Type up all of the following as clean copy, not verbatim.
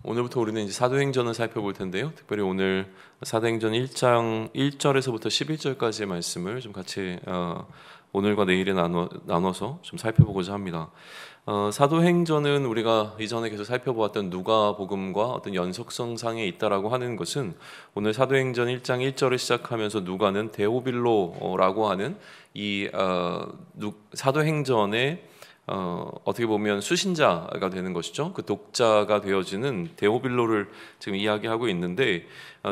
오늘부터 우리는 이제 사도행전을 살펴볼 텐데요. 특별히 오늘 사도행전 1장 1절에서부터 11절까지의 말씀을 좀 같이 오늘과 내일에 나눠서 좀 살펴보고자 합니다. 사도행전은 우리가 이전에 계속 살펴보았던 누가복음과 어떤 연속성상에 있다라고 하는 것은 오늘 사도행전 1장 1절을 시작하면서 누가는 데오빌로라고 하는 이 사도행전의 어떻게 보면 수신자가 되는 것이죠. 그 독자가 되어지는 데오빌로를 지금 이야기하고 있는데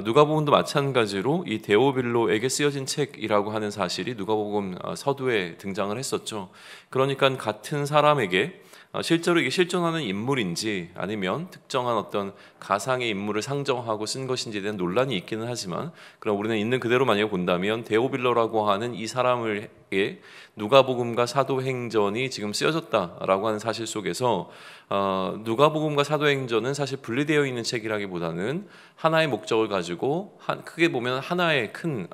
누가복음도 마찬가지로 이 데오빌로에게 쓰여진 책이라고 하는 사실이 누가복음 서두에 등장을 했었죠. 그러니까 같은 사람에게 실제로 이게 실존하는 인물인지 아니면 특정한 어떤 가상의 인물을 상정하고 쓴 것인지에 대한 논란이 있기는 하지만, 그럼 우리는 있는 그대로 만약에 본다면 데오빌로라고 하는 이 사람에게 누가복음과 사도행전이 지금 쓰여졌다라고 하는 사실 속에서 누가복음과 사도행전은 사실 분리되어 있는 책이라기보다는 하나의 목적을 가지고 크게 보면 하나의 큰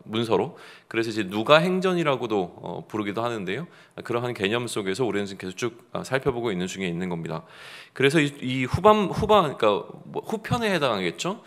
문서로, 그래서 이제 누가행전이라고도 부르기도 하는데요. 그러한 개념 속에서 우리는 지금 계속 쭉 살펴보고 있는 중에 있는 겁니다. 그래서 이 그러니까 후편에 해당하겠죠.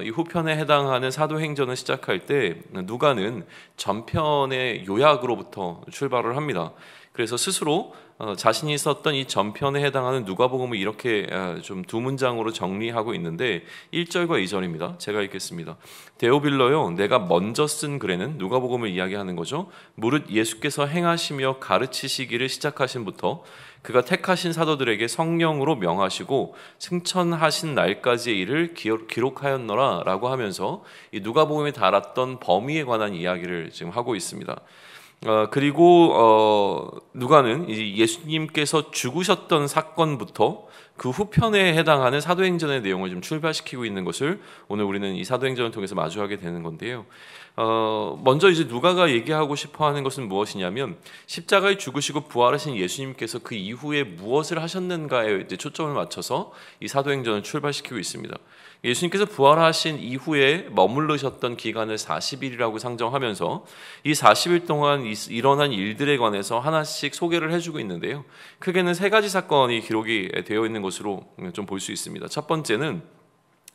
이 후편에 해당하는 사도행전을 시작할 때 누가는 전편의 요약으로부터 출발을 합니다. 그래서 스스로 자신이 썼던 이 전편에 해당하는 누가복음을 이렇게 좀 두 문장으로 정리하고 있는데 1절과 2절입니다. 제가 읽겠습니다. 데오빌로요, 내가 먼저 쓴 글에는 누가복음을 이야기하는 거죠. 무릇 예수께서 행하시며 가르치시기를 시작하신부터 그가 택하신 사도들에게 성령으로 명하시고 승천하신 날까지의 일을 기록하였노라 라고 하면서 이 누가복음에 달았던 범위에 관한 이야기를 지금 하고 있습니다. 그리고 누가는 이제 예수님께서 죽으셨던 사건부터 그 후편에 해당하는 사도행전의 내용을 좀 출발시키고 있는 것을 오늘 우리는 이 사도행전을 통해서 마주하게 되는 건데요. 먼저 이제 누가가 얘기하고 싶어하는 것은 무엇이냐면 십자가에 죽으시고 부활하신 예수님께서 그 이후에 무엇을 하셨는가에 이제 초점을 맞춰서 이 사도행전을 출발시키고 있습니다. 예수님께서 부활하신 이후에 머무르셨던 기간을 40일이라고 상정하면서 이 40일 동안 일어난 일들에 관해서 하나씩 소개를 해주고 있는데요. 크게는 세 가지 사건이 기록이 되어 있는 것으로 좀 볼 수 있습니다. 첫 번째는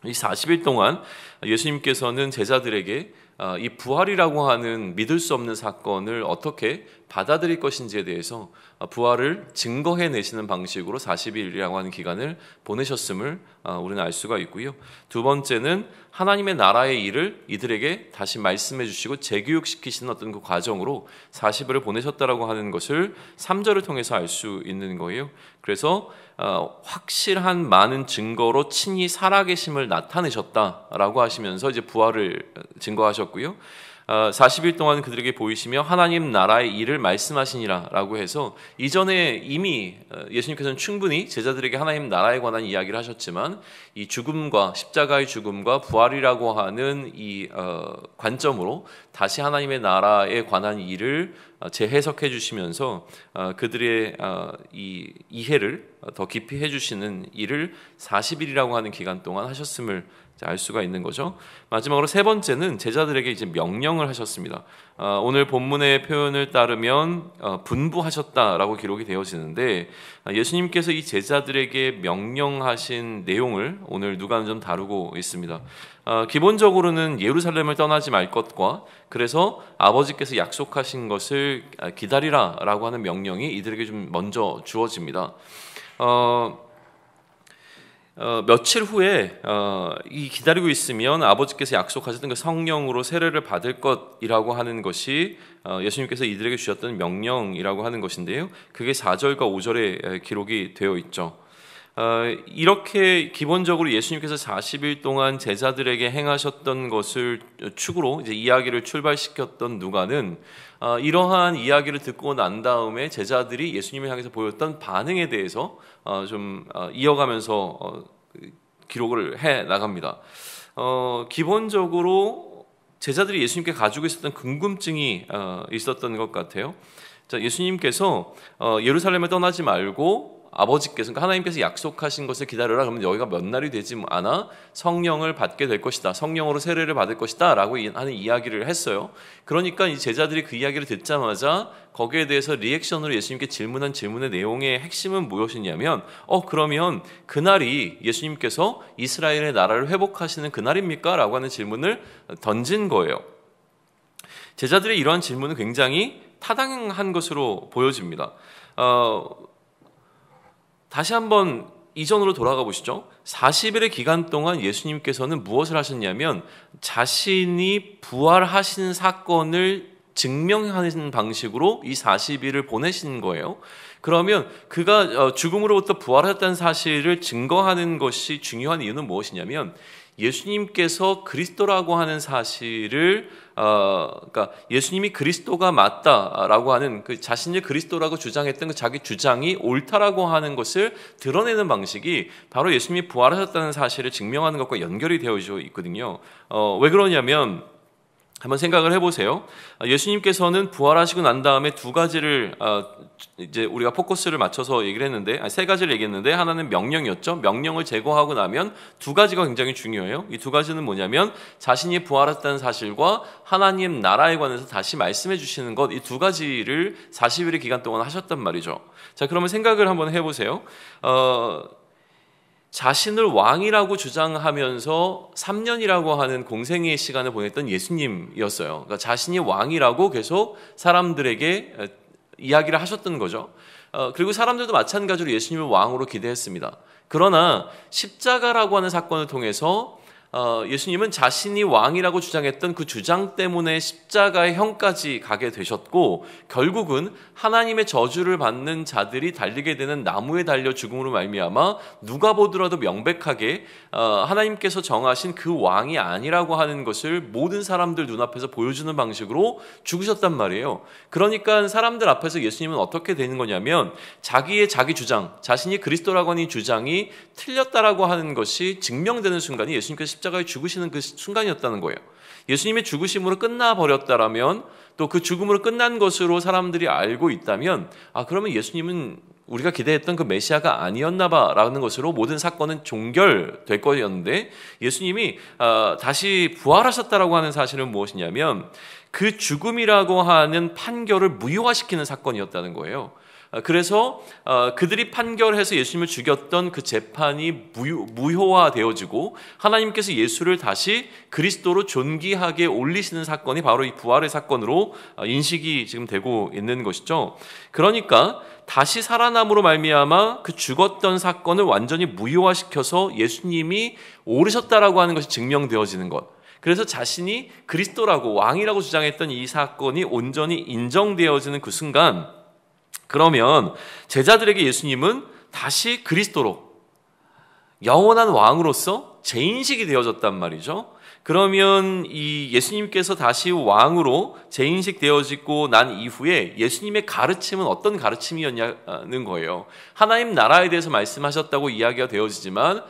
이 40일 동안 예수님께서는 제자들에게 이 부활이라고 하는 믿을 수 없는 사건을 어떻게 받아들일 것인지에 대해서 부활을 증거해내시는 방식으로 40일이라고 하는 기간을 보내셨음을 우리는 알 수가 있고요. 두 번째는 하나님의 나라의 일을 이들에게 다시 말씀해 주시고 재교육시키시는 어떤 그 과정으로 40일을 보내셨다라고 하는 것을 3절을 통해서 알 수 있는 거예요. 그래서 확실한 많은 증거로 친히 살아계심을 나타내셨다라고 하시면서 이제 부활을 증거하셨고요. 40일 동안 그들에게 보이시며 하나님 나라의 일을 말씀하시니라 라고 해서 이전에 이미 예수님께서는 충분히 제자들에게 하나님 나라에 관한 이야기를 하셨지만 이 죽음과 십자가의 죽음과 부활이라고 하는 이 관점으로 다시 하나님의 나라에 관한 일을 재해석해 주시면서 그들의 이 이해를 더 깊이 해주시는 일을 40일이라고 하는 기간 동안 하셨음을 알 수가 있는 거죠. 마지막으로 세 번째는 제자들에게 이제 명령을 하셨습니다. 오늘 본문의 표현을 따르면 분부하셨다라고 기록이 되어지는데 예수님께서 이 제자들에게 명령하신 내용을 오늘 누가는 좀 다루고 있습니다. 기본적으로는 예루살렘을 떠나지 말 것과 그래서 아버지께서 약속하신 것을 기다리라라고 하는 명령이 이들에게 좀 먼저 주어집니다. 며칠 후에 이 기다리고 있으면 아버지께서 약속하셨던 그 성령으로 세례를 받을 것이라고 하는 것이 예수님께서 이들에게 주셨던 명령이라고 하는 것인데요. 그게 4절과 5절에 기록이 되어 있죠. 이렇게 기본적으로 예수님께서 40일 동안 제자들에게 행하셨던 것을 축으로 이제 이야기를 출발시켰던 누가는 이러한 이야기를 듣고 난 다음에 제자들이 예수님을 향해서 보였던 반응에 대해서 좀 이어가면서 기록을 해 나갑니다. 기본적으로 제자들이 예수님께 가지고 있었던 궁금증이 있었던 것 같아요. 자, 예수님께서 예루살렘을 떠나지 말고 아버지께서, 그러니까 하나님께서 약속하신 것을 기다려라. 그러면 여기가 몇 날이 되지 않아 성령을 받게 될 것이다. 성령으로 세례를 받을 것이다. 라고 하는 이야기를 했어요. 그러니까 이 제자들이 그 이야기를 듣자마자 거기에 대해서 리액션으로 예수님께 질문한 질문의 내용의 핵심은 무엇이냐면 그러면 그날이 예수님께서 이스라엘의 나라를 회복하시는 그날입니까? 라고 하는 질문을 던진 거예요. 제자들의 이러한 질문은 굉장히 타당한 것으로 보여집니다. 다시 한번 이전으로 돌아가 보시죠. 40일의 기간 동안 예수님께서는 무엇을 하셨냐면 자신이 부활하신 사건을 증명하는 방식으로 이 40일을 보내신 거예요. 그러면 그가 죽음으로부터 부활했다는 사실을 증거하는 것이 중요한 이유는 무엇이냐면 예수님께서 그리스도라고 하는 사실을 그러니까 예수님이 그리스도가 맞다라고 하는 그 자신이 그리스도라고 주장했던 그 자기 주장이 옳다라고 하는 것을 드러내는 방식이 바로 예수님이 부활하셨다는 사실을 증명하는 것과 연결이 되어 있거든요. 왜 그러냐면 한번 생각을 해보세요. 예수님께서는 부활하시고 난 다음에 두 가지를 이제 우리가 포커스를 맞춰서 얘기를 했는데 세 가지를 얘기했는데 하나는 명령이었죠. 명령을 제거하고 나면 두 가지가 굉장히 중요해요. 이 두 가지는 뭐냐면 자신이 부활했다는 사실과 하나님 나라에 관해서 다시 말씀해 주시는 것, 이 두 가지를 40일의 기간 동안 하셨단 말이죠. 자, 그러면 생각을 한번 해보세요. 자신을 왕이라고 주장하면서 3년이라고 하는 공생애의 시간을 보냈던 예수님이었어요. 그러니까 자신이 왕이라고 계속 사람들에게 이야기를 하셨던 거죠. 그리고 사람들도 마찬가지로 예수님을 왕으로 기대했습니다. 그러나 십자가라고 하는 사건을 통해서 예수님은 자신이 왕이라고 주장했던 그 주장 때문에 십자가의 형까지 가게 되셨고 결국은 하나님의 저주를 받는 자들이 달리게 되는 나무에 달려 죽음으로 말미암아 누가 보더라도 명백하게 하나님께서 정하신 그 왕이 아니라고 하는 것을 모든 사람들 눈앞에서 보여주는 방식으로 죽으셨단 말이에요. 그러니까 사람들 앞에서 예수님은 어떻게 되는 거냐면 자기 주장, 자신이 그리스도라고 하는 주장이 틀렸다라고 하는 것이 증명되는 순간이 예수님께서 십자가에 죽으시는 그 순간이었다는 거예요. 예수님의 죽으심으로 끝나버렸다라면 또 그 죽음으로 끝난 것으로 사람들이 알고 있다면 그러면 예수님은 우리가 기대했던 그 메시아가 아니었나 봐라는 것으로 모든 사건은 종결될 거였는데 예수님이 다시 부활하셨다라고 하는 사실은 무엇이냐면 그 죽음이라고 하는 판결을 무효화시키는 사건이었다는 거예요. 그래서 그들이 판결해서 예수님을 죽였던 그 재판이 무효화되어지고 하나님께서 예수를 다시 그리스도로 존귀하게 올리시는 사건이 바로 이 부활의 사건으로 인식이 지금 되고 있는 것이죠. 그러니까 다시 살아남으로 말미암아 그 죽었던 사건을 완전히 무효화시켜서 예수님이 오르셨다라고 하는 것이 증명되어지는 것. 그래서 자신이 그리스도라고 왕이라고 주장했던 이 사건이 온전히 인정되어지는 그 순간 그러면 제자들에게 예수님은 다시 그리스도로 영원한 왕으로서 재인식이 되어졌단 말이죠. 그러면 이 예수님께서 다시 왕으로 재인식 되어지고 난 이후에 예수님의 가르침은 어떤 가르침이었냐는 거예요. 하나님 나라에 대해서 말씀하셨다고 이야기가 되어지지만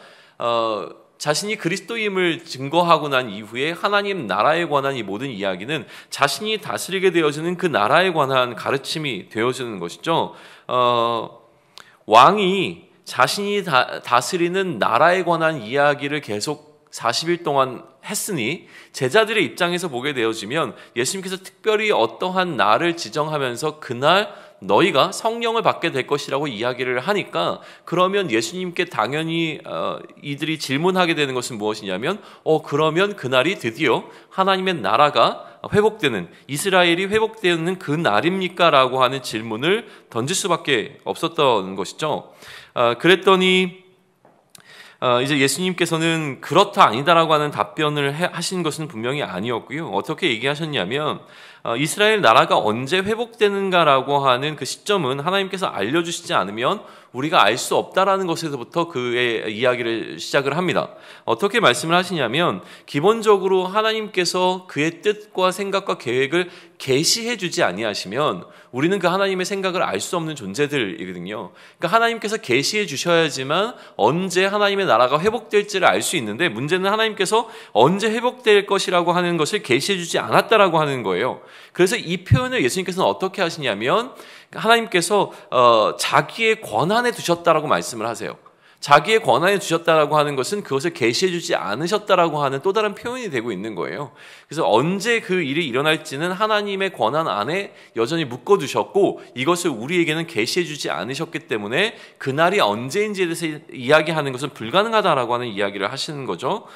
자신이 그리스도임을 증거하고 난 이후에 하나님 나라에 관한 이 모든 이야기는 자신이 다스리게 되어지는 그 나라에 관한 가르침이 되어지는 것이죠. 왕이 자신이 다스리는 나라에 관한 이야기를 계속 40일 동안 했으니 제자들의 입장에서 보게 되어지면 예수님께서 특별히 어떠한 날을 지정하면서 그날 너희가 성령을 받게 될 것이라고 이야기를 하니까 그러면 예수님께 당연히 이들이 질문하게 되는 것은 무엇이냐면 그러면 그날이 드디어 하나님의 나라가 회복되는 이스라엘이 회복되는 그 날입니까? 라고 하는 질문을 던질 수밖에 없었던 것이죠. 그랬더니 이제 예수님께서는 그렇다 아니다라고 하는 답변을 하신 것은 분명히 아니었고요. 어떻게 얘기하셨냐면 이스라엘 나라가 언제 회복되는가라고 하는 그 시점은 하나님께서 알려주시지 않으면 우리가 알 수 없다라는 것에서부터 그의 이야기를 시작을 합니다. 어떻게 말씀을 하시냐면 기본적으로 하나님께서 그의 뜻과 생각과 계획을 계시해 주지 아니하시면 우리는 그 하나님의 생각을 알 수 없는 존재들이거든요. 그러니까 하나님께서 계시해 주셔야지만 언제 하나님의 나라가 회복될지를 알 수 있는데 문제는 하나님께서 언제 회복될 것이라고 하는 것을 계시해 주지 않았다라고 하는 거예요. 그래서 이 표현을 예수님께서는 어떻게 하시냐면 하나님께서 자기의 권한에 두셨다라고 말씀을 하세요. 자기의 권한에 두셨다라고 하는 것은 그것을 계시해 주지 않으셨다라고 하는 또 다른 표현이 되고 있는 거예요. 그래서 언제 그 일이 일어날지는 하나님의 권한 안에 여전히 묶어 두셨고 이것을 우리에게는 계시해 주지 않으셨기 때문에 그날이 언제인지에 대해서 이야기하는 것은 불가능하다라고 하는 이야기를 하시는 거죠.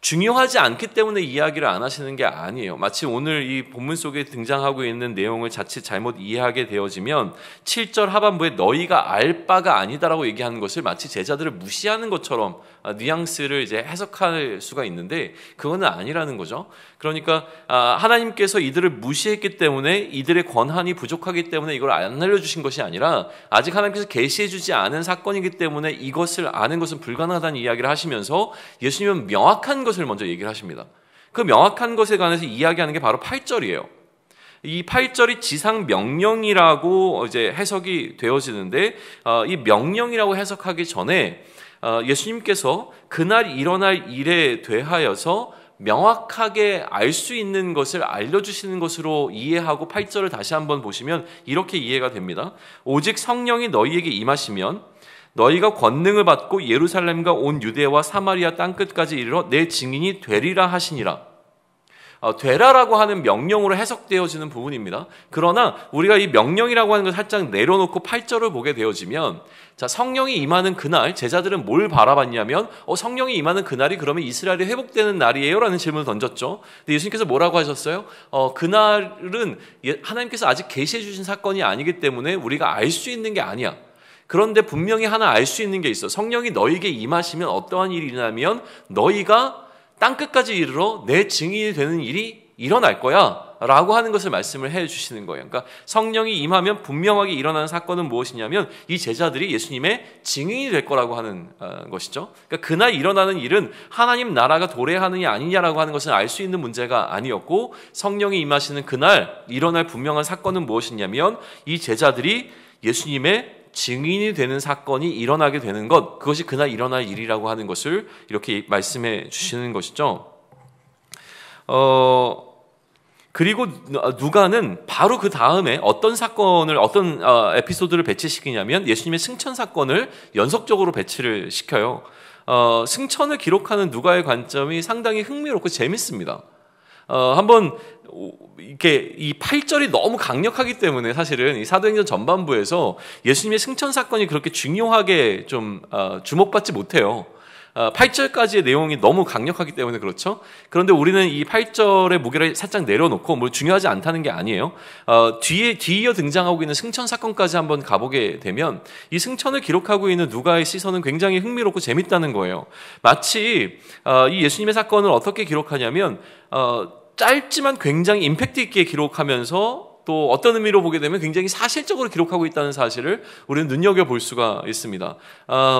중요하지 않기 때문에 이야기를 안 하시는 게 아니에요. 마치 오늘 이 본문 속에 등장하고 있는 내용을 자칫 잘못 이해하게 되어지면 7절 하반부에 너희가 알 바가 아니다라고 얘기하는 것을 마치 제자들을 무시하는 것처럼 뉘앙스를 이제 해석할 수가 있는데 그거는 아니라는 거죠. 그러니까 하나님께서 이들을 무시했기 때문에 이들의 권한이 부족하기 때문에 이걸 안 알려주신 것이 아니라 아직 하나님께서 계시해주지 않은 사건이기 때문에 이것을 아는 것은 불가능하다는 이야기를 하시면서 예수님은 명확한 것을 먼저 얘기를 하십니다. 그 명확한 것에 관해서 이야기하는 게 바로 8절이에요. 이 8절이 지상 명령이라고 이제 해석이 되어지는데 이 명령이라고 해석하기 전에 예수님께서 그날 일어날 일에 대하여서 명확하게 알 수 있는 것을 알려주시는 것으로 이해하고 8절을 다시 한번 보시면 이렇게 이해가 됩니다. 오직 성령이 너희에게 임하시면 너희가 권능을 받고 예루살렘과 온 유대와 사마리아 땅끝까지 이르러 내 증인이 되리라 하시니라. 되라라고 하는 명령으로 해석되어지는 부분입니다. 그러나 우리가 이 명령이라고 하는 걸 살짝 내려놓고 8절을 보게 되어지면 자, 성령이 임하는 그날 제자들은 뭘 바라봤냐면 성령이 임하는 그날이 그러면 이스라엘이 회복되는 날이에요? 라는 질문을 던졌죠. 근데 예수님께서 뭐라고 하셨어요? 그날은 하나님께서 아직 계시해 주신 사건이 아니기 때문에 우리가 알 수 있는 게 아니야. 그런데 분명히 하나 알 수 있는 게 있어. 성령이 너희에게 임하시면 어떠한 일이 일어나면 너희가 땅끝까지 이르러 내 증인이 되는 일이 일어날 거야 라고 하는 것을 말씀을 해 주시는 거예요. 그러니까 성령이 임하면 분명하게 일어나는 사건은 무엇이냐면 이 제자들이 예수님의 증인이 될 거라고 하는 것이죠. 그러니까 그날 일어나는 일은 하나님 나라가 도래하느냐 아니냐라고 하는 것을 알 수 있는 문제가 아니었고 성령이 임하시는 그날 일어날 분명한 사건은 무엇이냐면 이 제자들이 예수님의 증인이 되는 사건이 일어나게 되는 것, 그것이 그날 일어날 일이라고 하는 것을 이렇게 말씀해 주시는 것이죠. 그리고 누가는 바로 그 다음에 어떤 사건을, 어떤 에피소드를 배치시키냐면 예수님의 승천 사건을 연속적으로 배치를 시켜요. 승천을 기록하는 누가의 관점이 상당히 흥미롭고 재밌습니다. 한번 이렇게 이 8절이 너무 강력하기 때문에 사실은 이 사도행전 전반부에서 예수님의 승천 사건이 그렇게 중요하게 좀 주목받지 못해요. 8절까지의 내용이 너무 강력하기 때문에 그렇죠. 그런데 우리는 이 8절의 무게를 살짝 내려놓고 뭐 중요하지 않다는 게 아니에요. 뒤이어 등장하고 있는 승천 사건까지 한번 가보게 되면 이 승천을 기록하고 있는 누가의 시선은 굉장히 흥미롭고 재밌다는 거예요. 마치 이 예수님의 사건을 어떻게 기록하냐면 짧지만 굉장히 임팩트 있게 기록하면서 또 어떤 의미로 보게 되면 굉장히 사실적으로 기록하고 있다는 사실을 우리는 눈여겨볼 수가 있습니다.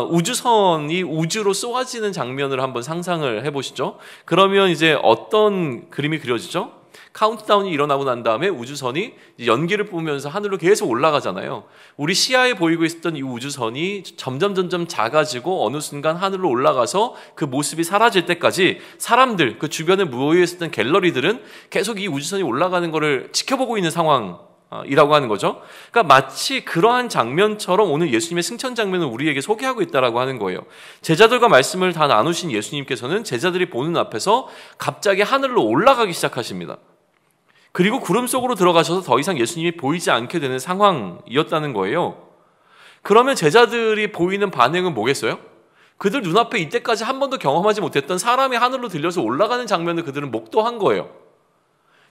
우주선이 우주로 쏘아지는 장면을 한번 상상을 해보시죠. 그러면 이제 어떤 그림이 그려지죠? 카운트다운이 일어나고 난 다음에 우주선이 연기를 뿜으면서 하늘로 계속 올라가잖아요. 우리 시야에 보이고 있었던 이 우주선이 점점 작아지고 어느 순간 하늘로 올라가서 그 모습이 사라질 때까지 사람들, 그 주변에 모여 있었던 갤러리들은 계속 이 우주선이 올라가는 것을 지켜보고 있는 상황이라고 하는 거죠. 그러니까 마치 그러한 장면처럼 오늘 예수님의 승천 장면을 우리에게 소개하고 있다라고 하는 거예요. 제자들과 말씀을 다 나누신 예수님께서는 제자들이 보는 앞에서 갑자기 하늘로 올라가기 시작하십니다. 그리고 구름 속으로 들어가셔서 더 이상 예수님이 보이지 않게 되는 상황이었다는 거예요. 그러면 제자들이 보이는 반응은 뭐겠어요? 그들 눈앞에 이때까지 한 번도 경험하지 못했던 사람이 하늘로 들려서 올라가는 장면을 그들은 목도한 거예요.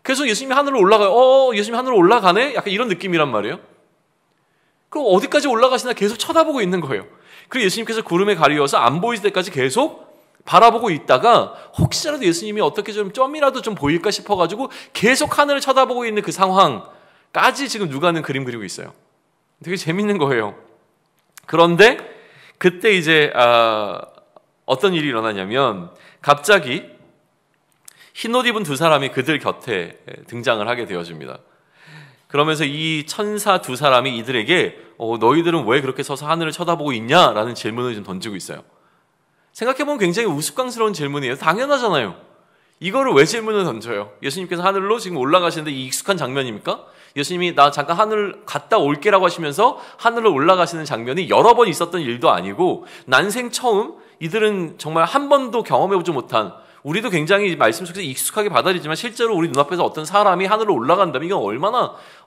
그래서 예수님이 하늘로 올라가요. 예수님이 하늘로 올라가네? 약간 이런 느낌이란 말이에요. 그럼 어디까지 올라가시나 계속 쳐다보고 있는 거예요. 그리고 예수님께서 구름에 가리워서 안 보일 때까지 계속 바라보고 있다가 혹시라도 예수님이 어떻게 좀이라도 좀 보일까 싶어가지고 계속 하늘을 쳐다보고 있는 그 상황까지 지금 누가는 그림 그리고 있어요. 되게 재밌는 거예요. 그런데 그때 이제 어떤 일이 일어나냐면 갑자기 흰옷 입은 두 사람이 그들 곁에 등장을 하게 되어집니다. 그러면서 이 천사 두 사람이 이들에게 너희들은 왜 그렇게 서서 하늘을 쳐다보고 있냐라는 질문을 좀 던지고 있어요. 생각해보면 굉장히 우스꽝스러운 질문이에요. 당연하잖아요. 이거를 왜 질문을 던져요? 예수님께서 하늘로 지금 올라가시는데 이 익숙한 장면입니까? 예수님이 나 잠깐 하늘 갔다 올게라고 하시면서 하늘로 올라가시는 장면이 여러 번 있었던 일도 아니고 난생 처음 이들은 정말 한 번도 경험해보지 못한, 우리도 굉장히 말씀 속에서 익숙하게 받아들이지만 실제로 우리 눈앞에서 어떤 사람이 하늘로 올라간다면 이건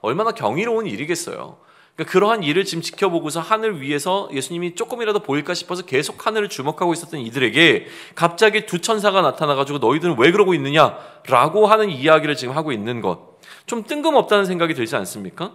얼마나 경이로운 일이겠어요. 그러니까 그러한 일을 지금 지켜보고서 하늘 위에서 예수님이 조금이라도 보일까 싶어서 계속 하늘을 주목하고 있었던 이들에게 갑자기 두 천사가 나타나가지고 너희들은 왜 그러고 있느냐라고 하는 이야기를 지금 하고 있는 것, 좀 뜬금없다는 생각이 들지 않습니까?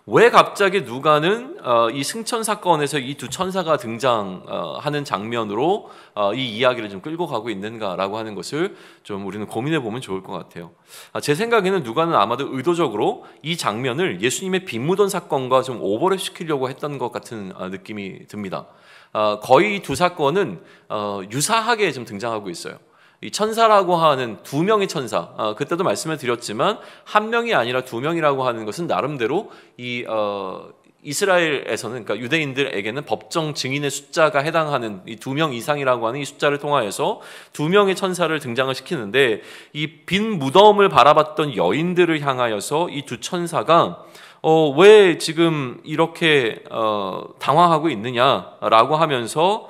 왜 갑자기 누가는 이 승천 사건에서 이 두 천사가 등장하는 장면으로 이 이야기를 좀 끌고 가고 있는가라고 하는 것을 좀 우리는 고민해 보면 좋을 것 같아요. 제 생각에는 누가는 아마도 의도적으로 이 장면을 예수님의 빈무던 사건과 좀 오버랩 시키려고 했던 것 같은 느낌이 듭니다. 거의 이 두 사건은 유사하게 좀 등장하고 있어요. 이 천사라고 하는 두 명의 천사, 그때도 말씀을 드렸지만 한 명이 아니라 두 명이라고 하는 것은 나름대로 이 이스라엘에서는, 그러니까 유대인들에게는 법정 증인의 숫자가 해당하는 이 두 명 이상이라고 하는 이 숫자를 통하여서 두 명의 천사를 등장을 시키는데, 이 빈 무덤을 바라봤던 여인들을 향하여서 이 두 천사가 왜 지금 이렇게 당황하고 있느냐라고 하면서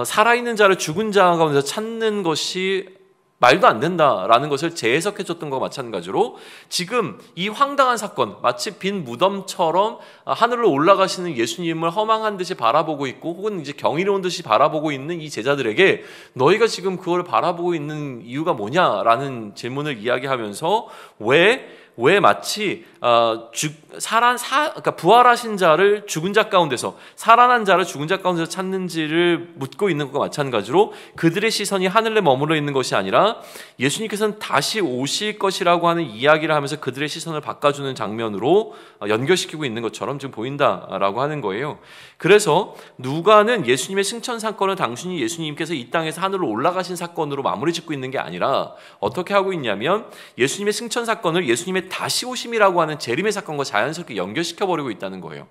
살아있는 자를 죽은 자 가운데서 찾는 것이 말도 안 된다라는 것을 재해석해 줬던 것과 마찬가지로 지금 이 황당한 사건, 마치 빈 무덤처럼 하늘로 올라가시는 예수님을 허망한 듯이 바라보고 있고 혹은 이제 경이로운 듯이 바라보고 있는 이 제자들에게 너희가 지금 그걸 바라보고 있는 이유가 뭐냐라는 질문을 이야기하면서 왜 마치 그러니까 부활하신 자를 죽은 자 가운데서, 살아난 자를 죽은 자 가운데서 찾는지를 묻고 있는 것과 마찬가지로 그들의 시선이 하늘에 머물러 있는 것이 아니라 예수님께서는 다시 오실 것이라고 하는 이야기를 하면서 그들의 시선을 바꿔주는 장면으로 연결시키고 있는 것처럼 지금 보인다라고 하는 거예요. 그래서 누가는 예수님의 승천 사건을 단순히 예수님께서 이 땅에서 하늘로 올라가신 사건으로 마무리 짓고 있는 게 아니라 어떻게 하고 있냐면 예수님의 승천 사건을 예수님의 다시 오심이라고 하는 재림의 사건과 자연스럽게 연결시켜버리고 있다는 거예요.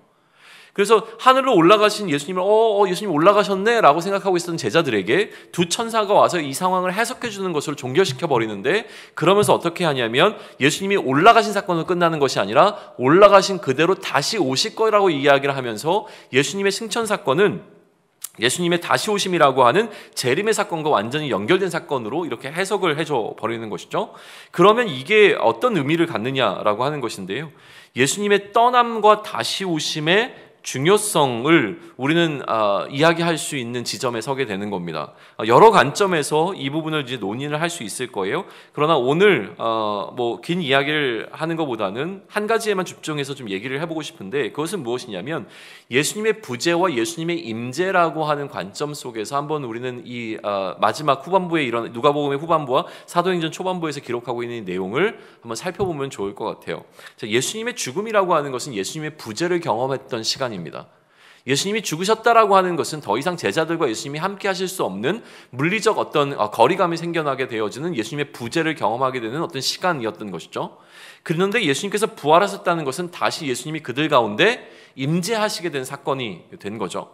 그래서 하늘로 올라가신 예수님을 예수님 올라가셨네 라고 생각하고 있었던 제자들에게 두 천사가 와서 이 상황을 해석해 주는 것으로 종결시켜버리는데, 그러면서 어떻게 하냐면 예수님이 올라가신 사건으로 끝나는 것이 아니라 올라가신 그대로 다시 오실 거라고 이야기를 하면서 예수님의 승천 사건은 예수님의 다시 오심이라고 하는 재림의 사건과 완전히 연결된 사건으로 이렇게 해석을 해줘 버리는 것이죠. 그러면 이게 어떤 의미를 갖느냐라고 하는 것인데요, 예수님의 떠남과 다시 오심의 중요성을 우리는 이야기할 수 있는 지점에 서게 되는 겁니다. 여러 관점에서 이 부분을 이제 논의를 할 수 있을 거예요. 그러나 오늘 긴 이야기를 하는 것보다는 한 가지에만 집중해서 좀 얘기를 해보고 싶은데, 그것은 무엇이냐면 예수님의 부재와 예수님의 임재라고 하는 관점 속에서 한번 우리는 이 마지막 후반부에 이런 누가복음의 후반부와 사도행전 초반부에서 기록하고 있는 내용을 한번 살펴보면 좋을 것 같아요. 자, 예수님의 죽음이라고 하는 것은 예수님의 부재를 경험했던 시간입니다. 예수님이 죽으셨다라고 하는 것은 더 이상 제자들과 예수님이 함께 하실 수 없는 물리적 어떤 거리감이 생겨나게 되어지는 예수님의 부재를 경험하게 되는 어떤 시간이었던 것이죠. 그런데 예수님께서 부활하셨다는 것은 다시 예수님이 그들 가운데 임재하시게 된 사건이 된 거죠.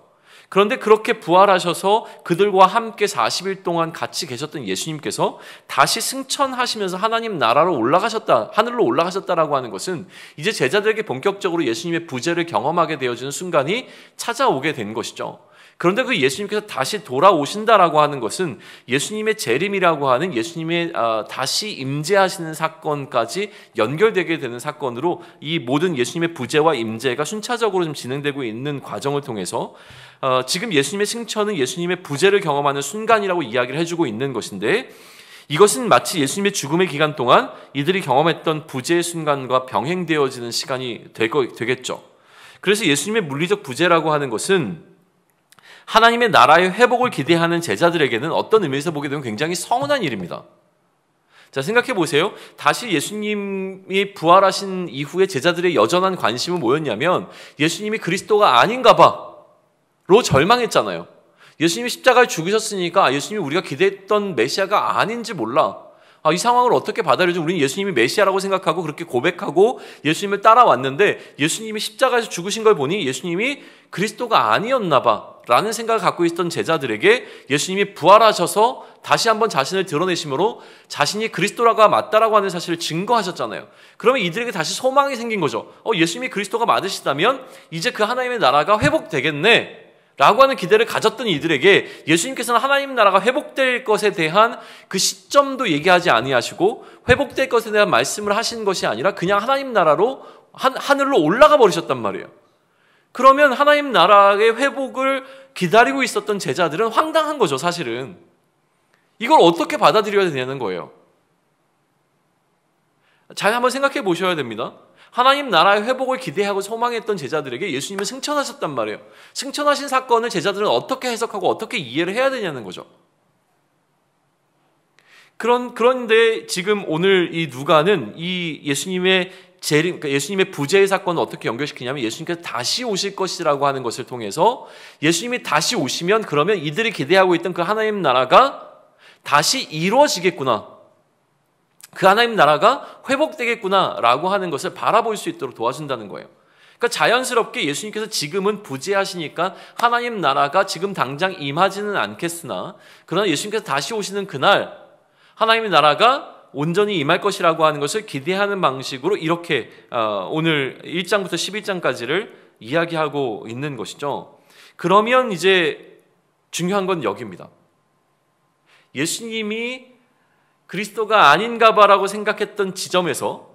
그런데 그렇게 부활하셔서 그들과 함께 40일 동안 같이 계셨던 예수님께서 다시 승천하시면서 하나님 나라로 올라가셨다, 하늘로 올라가셨다라고 하는 것은 이제 제자들에게 본격적으로 예수님의 부재를 경험하게 되어지는 순간이 찾아오게 된 것이죠. 그런데 그 예수님께서 다시 돌아오신다라고 하는 것은 예수님의 재림이라고 하는 예수님의 다시 임재하시는 사건까지 연결되게 되는 사건으로 이 모든 예수님의 부재와 임재가 순차적으로 좀 진행되고 있는 과정을 통해서 지금 예수님의 승천은 예수님의 부재를 경험하는 순간이라고 이야기를 해주고 있는 것인데, 이것은 마치 예수님의 죽음의 기간 동안 이들이 경험했던 부재의 순간과 병행되어지는 시간이 되겠죠. 그래서 예수님의 물리적 부재라고 하는 것은 하나님의 나라의 회복을 기대하는 제자들에게는 어떤 의미에서 보게 되면 굉장히 서운한 일입니다. 자, 생각해 보세요. 다시 예수님이 부활하신 이후에 제자들의 여전한 관심은 뭐였냐면 예수님이 그리스도가 아닌가 봐로 절망했잖아요. 예수님이 십자가에 죽으셨으니까 예수님이 우리가 기대했던 메시아가 아닌지 몰라. 이 상황을 어떻게 받아들여지? 우리는 예수님이 메시아라고 생각하고 그렇게 고백하고 예수님을 따라왔는데 예수님이 십자가에서 죽으신 걸 보니 예수님이 그리스도가 아니었나 봐 라는 생각을 갖고 있던 제자들에게 예수님이 부활하셔서 다시 한번 자신을 드러내심으로 자신이 그리스도라가 맞다라고 하는 사실을 증거하셨잖아요. 그러면 이들에게 다시 소망이 생긴 거죠. 예수님이 그리스도가 맞으시다면 이제 그 하나님의 나라가 회복되겠네 라고 하는 기대를 가졌던 이들에게 예수님께서는 하나님 나라가 회복될 것에 대한 그 시점도 얘기하지 아니하시고 회복될 것에 대한 말씀을 하신 것이 아니라 그냥 하나님 나라로 하늘로 올라가 버리셨단 말이에요. 그러면 하나님 나라의 회복을 기다리고 있었던 제자들은 황당한 거죠, 사실은. 이걸 어떻게 받아들여야 되냐는 거예요. 잘 한번 생각해 보셔야 됩니다. 하나님 나라의 회복을 기대하고 소망했던 제자들에게 예수님은 승천하셨단 말이에요. 승천하신 사건을 제자들은 어떻게 해석하고 어떻게 이해를 해야 되냐는 거죠. 그런데 지금 오늘 이 누가는 이 예수님의 재림, 그러니까 예수님의 부재의 사건을 어떻게 연결시키냐면 예수님께서 다시 오실 것이라고 하는 것을 통해서 예수님이 다시 오시면 그러면 이들이 기대하고 있던 그 하나님 나라가 다시 이루어지겠구나. 그 하나님 나라가 회복되겠구나라고 하는 것을 바라볼 수 있도록 도와준다는 거예요. 그러니까 자연스럽게 예수님께서 지금은 부재하시니까 하나님 나라가 지금 당장 임하지는 않겠으나 그러나 예수님께서 다시 오시는 그날 하나님의 나라가 온전히 임할 것이라고 하는 것을 기대하는 방식으로 이렇게 오늘 1장부터 11장까지를 이야기하고 있는 것이죠. 그러면 이제 중요한 건 여기입니다. 예수님이 그리스도가 아닌가 봐라고 생각했던 지점에서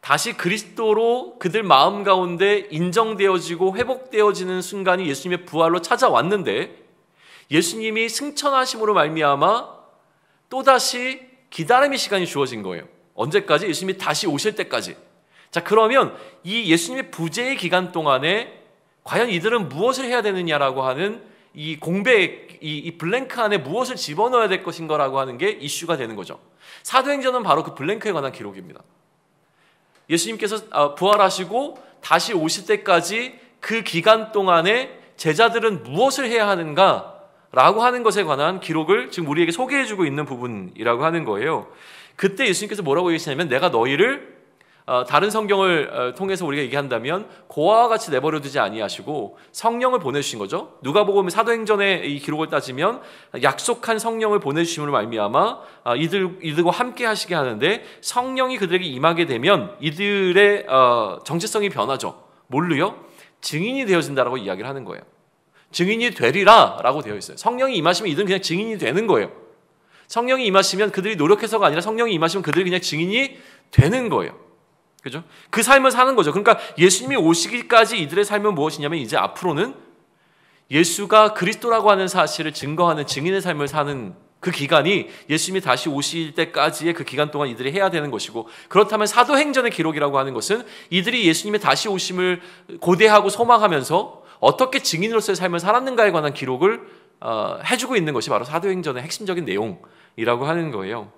다시 그리스도로 그들 마음 가운데 인정되어지고 회복되어지는 순간이 예수님의 부활로 찾아왔는데 예수님이 승천하심으로 말미암아 또다시 기다림의 시간이 주어진 거예요. 언제까지? 예수님이 다시 오실 때까지. 자, 그러면 이 예수님의 부재의 기간 동안에 과연 이들은 무엇을 해야 되느냐라고 하는 이 공백, 이 블랭크 안에 무엇을 집어넣어야 될 것인가라고 하는 게 이슈가 되는 거죠. 사도행전은 바로 그 블랭크에 관한 기록입니다. 예수님께서 부활하시고 다시 오실 때까지 그 기간 동안에 제자들은 무엇을 해야 하는가라고 하는 것에 관한 기록을 지금 우리에게 소개해주고 있는 부분이라고 하는 거예요. 그때 예수님께서 뭐라고 얘기하시냐면 내가 너희를 다른 성경을 통해서 우리가 얘기한다면 고아와 같이 내버려 두지 아니하시고 성령을 보내주신 거죠. 누가복음 사도행전의 이 기록을 따지면 약속한 성령을 보내주심으로 말미암아 이들과 함께 하시게 하는데 성령이 그들에게 임하게 되면 이들의 정체성이 변하죠. 뭘로요? 증인이 되어진다라고 이야기를 하는 거예요. 증인이 되리라 라고 되어 있어요. 성령이 임하시면 이들은 그냥 증인이 되는 거예요. 성령이 임하시면 그들이 노력해서가 아니라 성령이 임하시면 그들이 그냥 증인이 되는 거예요. 그죠? 그 삶을 사는 거죠. 그러니까 예수님이 오시기까지 이들의 삶은 무엇이냐면 이제 앞으로는 예수가 그리스도라고 하는 사실을 증거하는 증인의 삶을 사는 그 기간이 예수님이 다시 오실 때까지의 그 기간 동안 이들이 해야 되는 것이고 그렇다면 사도행전의 기록이라고 하는 것은 이들이 예수님의 다시 오심을 고대하고 소망하면서 어떻게 증인으로서의 삶을 살았는가에 관한 기록을 해주고 있는 것이 바로 사도행전의 핵심적인 내용이라고 하는 거예요.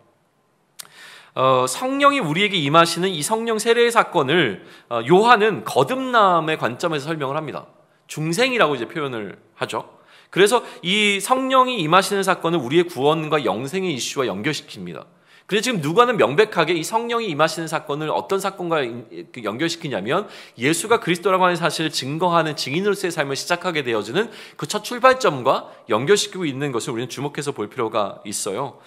성령이 우리에게 임하시는 이 성령 세례의 사건을 요한은 거듭남의 관점에서 설명을 합니다. 중생이라고 이제 표현을 하죠. 그래서 이 성령이 임하시는 사건은 우리의 구원과 영생의 이슈와 연결시킵니다. 그래서 지금 누가는 명백하게 이 성령이 임하시는 사건을 어떤 사건과 연결시키냐면 예수가 그리스도라고 하는 사실을 증거하는 증인으로서의 삶을 시작하게 되어지는 그 첫 출발점과 연결시키고 있는 것을 우리는 주목해서 볼 필요가 있어요.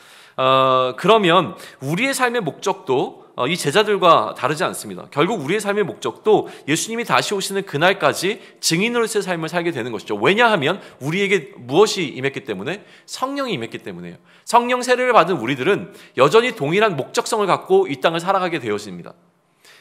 그러면 우리의 삶의 목적도 이 제자들과 다르지 않습니다. 결국 우리의 삶의 목적도 예수님이 다시 오시는 그날까지 증인으로서의 삶을 살게 되는 것이죠. 왜냐하면 우리에게 무엇이 임했기 때문에? 성령이 임했기 때문에요. 성령 세례를 받은 우리들은 여전히 동일한 목적성을 갖고 이 땅을 살아가게 되어집니다.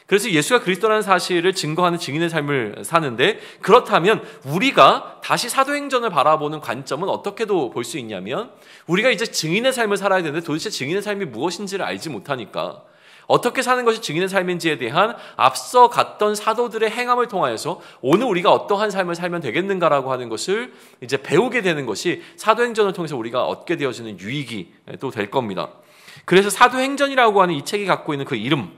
그래서 예수가 그리스도라는 사실을 증거하는 증인의 삶을 사는데 그렇다면 우리가 다시 사도행전을 바라보는 관점은 어떻게도 볼 수 있냐면 우리가 이제 증인의 삶을 살아야 되는데 도대체 증인의 삶이 무엇인지를 알지 못하니까 어떻게 사는 것이 증인의 삶인지에 대한 앞서 갔던 사도들의 행함을 통하여서 오늘 우리가 어떠한 삶을 살면 되겠는가라고 하는 것을 이제 배우게 되는 것이 사도행전을 통해서 우리가 얻게 되어지는 유익이 또 될 겁니다. 그래서 사도행전이라고 하는 이 책이 갖고 있는 그 이름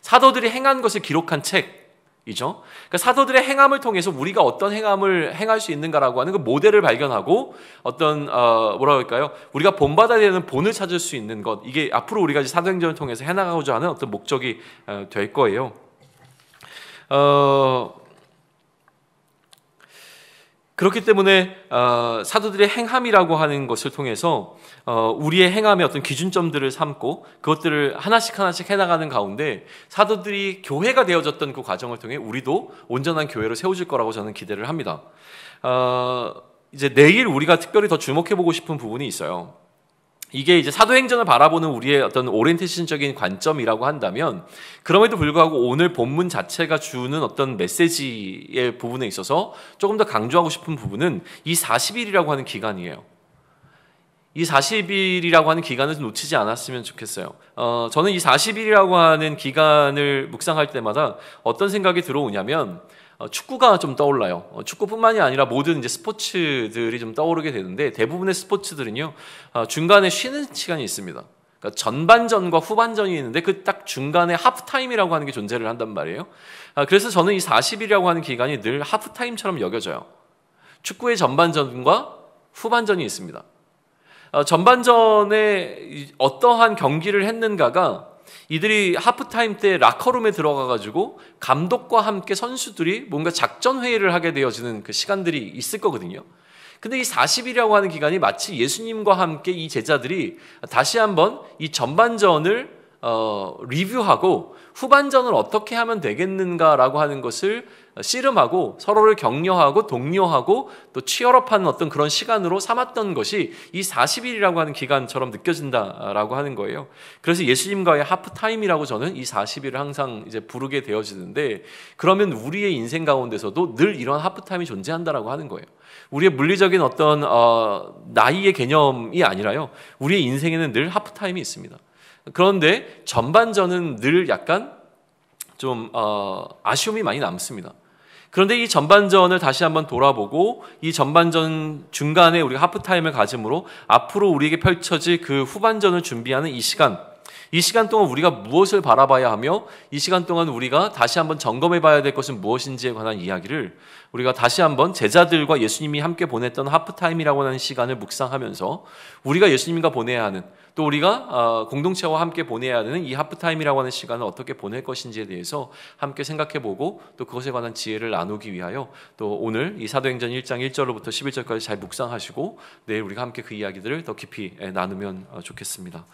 사도들이 행한 것을 기록한 책, 이죠. 그러니까 사도들의 행함을 통해서 우리가 어떤 행함을 행할 수 있는가라고 하는 그 모델을 발견하고 어떤 뭐라고 할까요? 우리가 본받아야 되는 본을 찾을 수 있는 것, 이게 앞으로 우리가 이제 사도행전을 통해서 해나가고자 하는 어떤 목적이 될 거예요. 그렇기 때문에 사도들의 행함이라고 하는 것을 통해서 우리의 행함의 어떤 기준점들을 삼고 그것들을 하나씩 해나가는 가운데 사도들이 교회가 되어졌던 그 과정을 통해 우리도 온전한 교회로 세워질 거라고 저는 기대를 합니다. 이제 내일 우리가 특별히 더 주목해보고 싶은 부분이 있어요. 이게 이제 사도행전을 바라보는 우리의 어떤 오리엔테이션적인 관점이라고 한다면, 그럼에도 불구하고 오늘 본문 자체가 주는 어떤 메시지의 부분에 있어서 조금 더 강조하고 싶은 부분은 이 40일이라고 하는 기간이에요. 이 40일이라고 하는 기간을 놓치지 않았으면 좋겠어요. 저는 이 40일이라고 하는 기간을 묵상할 때마다 어떤 생각이 들어오냐면, 축구가 좀 떠올라요. 축구뿐만이 아니라 모든 이제 스포츠들이 좀 떠오르게 되는데, 대부분의 스포츠들은요, 중간에 쉬는 시간이 있습니다. 그러니까 전반전과 후반전이 있는데 그 딱 중간에 하프타임이라고 하는 게 존재를 한단 말이에요. 그래서 저는 이 40일이라고 하는 기간이 늘 하프타임처럼 여겨져요. 축구의 전반전과 후반전이 있습니다. 전반전에 어떠한 경기를 했는가가 이들이 하프타임 때 라커룸에 들어가가지고 감독과 함께 선수들이 뭔가 작전 회의를 하게 되어지는 그 시간들이 있을 거거든요. 근데 이 40일이라고 하는 기간이 마치 예수님과 함께 이 제자들이 다시 한번 이 전반전을 리뷰하고 후반전을 어떻게 하면 되겠는가라고 하는 것을 씨름하고 서로를 격려하고 독려하고 또 치열업하는 어떤 그런 시간으로 삼았던 것이 이 40일이라고 하는 기간처럼 느껴진다라고 하는 거예요. 그래서 예수님과의 하프타임이라고 저는 이 40일을 항상 이제 부르게 되어지는데, 그러면 우리의 인생 가운데서도 늘 이런 하프타임이 존재한다라고 하는 거예요. 우리의 물리적인 어떤 나이의 개념이 아니라요, 우리의 인생에는 늘 하프타임이 있습니다. 그런데 전반전은 늘 약간 좀 아쉬움이 많이 남습니다. 그런데 이 전반전을 다시 한번 돌아보고 이 전반전 중간에 우리가 하프타임을 가짐으로 앞으로 우리에게 펼쳐질 그 후반전을 준비하는 이 시간 동안 우리가 무엇을 바라봐야 하며 이 시간 동안 우리가 다시 한번 점검해 봐야 될 것은 무엇인지에 관한 이야기를 우리가 다시 한번 제자들과 예수님이 함께 보냈던 하프타임이라고 하는 시간을 묵상하면서 우리가 예수님과 보내야 하는, 또 우리가 공동체와 함께 보내야 하는 이 하프타임이라고 하는 시간을 어떻게 보낼 것인지에 대해서 함께 생각해보고 또 그것에 관한 지혜를 나누기 위하여 또 오늘 이 사도행전 1장 1절로부터 11절까지 잘 묵상하시고 내일 우리가 함께 그 이야기들을 더 깊이 나누면 좋겠습니다.